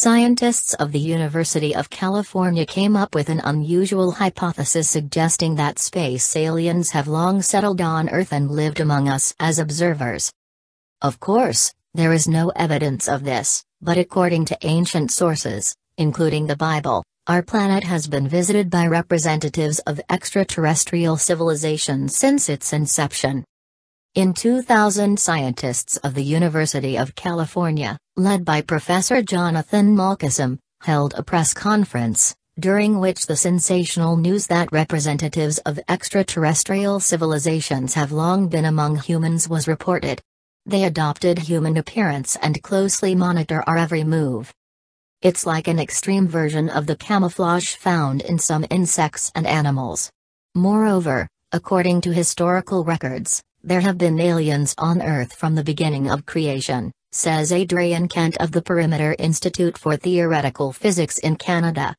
Scientists of the University of California came up with an unusual hypothesis suggesting that space aliens have long settled on Earth and lived among us as observers. Of course, there is no evidence of this, but according to ancient sources, including the Bible, our planet has been visited by representatives of extraterrestrial civilizations since its inception. In 2000, scientists of the University of California, led by Professor Jonathan Malkasam, held a press conference, during which the sensational news that representatives of extraterrestrial civilizations have long been among humans was reported. They adopted human appearance and closely monitor our every move. It's like an extreme version of the camouflage found in some insects and animals. Moreover, according to historical records, there have been aliens on Earth from the beginning of creation, says Adrian Kent of the Perimeter Institute for Theoretical Physics in Canada.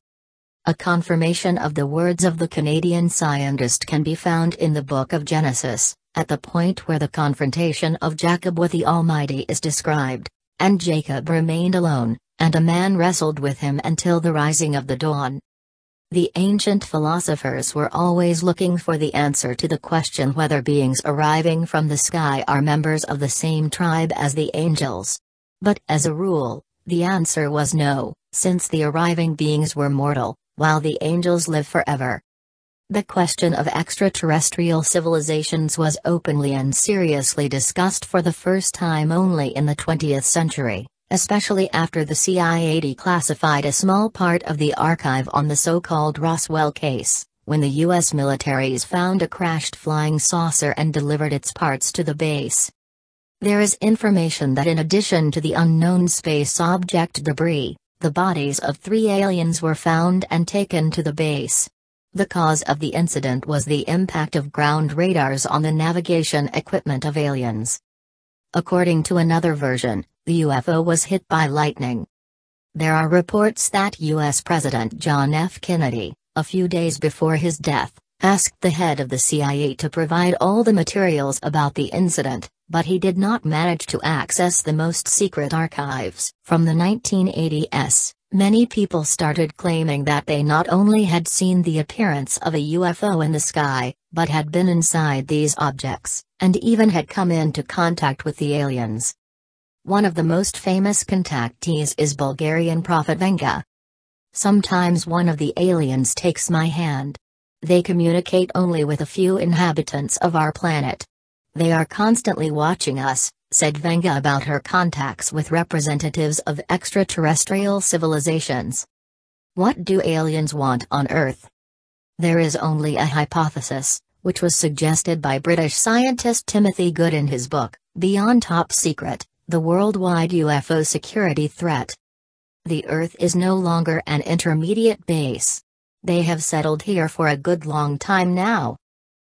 A confirmation of the words of the Canadian scientist can be found in the Book of Genesis, at the point where the confrontation of Jacob with the Almighty is described. And Jacob remained alone, and a man wrestled with him until the rising of the dawn. The ancient philosophers were always looking for the answer to the question whether beings arriving from the sky are members of the same tribe as the angels. But as a rule, the answer was no, since the arriving beings were mortal, while the angels live forever. The question of extraterrestrial civilizations was openly and seriously discussed for the first time only in the 20th century, especially after the CIA declassified a small part of the archive on the so-called Roswell case, when the U.S. militaries found a crashed flying saucer and delivered its parts to the base. There is information that in addition to the unknown space object debris, the bodies of 3 aliens were found and taken to the base. The cause of the incident was the impact of ground radars on the navigation equipment of aliens. According to another version, the UFO was hit by lightning. There are reports that U.S. President John F. Kennedy, a few days before his death, asked the head of the CIA to provide all the materials about the incident, but he did not manage to access the most secret archives. From the 1980s, many people started claiming that they not only had seen the appearance of a UFO in the sky, but had been inside these objects, and even had come into contact with the aliens. One of the most famous contactees is Bulgarian prophet Venga. Sometimes one of the aliens takes my hand. They communicate only with a few inhabitants of our planet. They are constantly watching us, said Venga about her contacts with representatives of extraterrestrial civilizations. What do aliens want on Earth? There is only a hypothesis, which was suggested by British scientist Timothy Good in his book, Beyond Top Secret: The Worldwide UFO Security Threat. The Earth is no longer an intermediate base. They have settled here for a good long time now.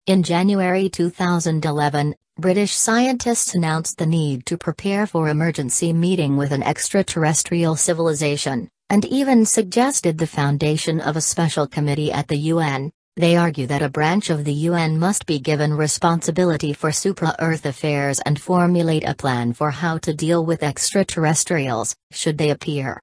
In January 2011, British scientists announced the need to prepare for emergency meeting with an extraterrestrial civilization, and even suggested the foundation of a special committee at the UN. They argue that a branch of the UN must be given responsibility for supra-Earth affairs and formulate a plan for how to deal with extraterrestrials, should they appear.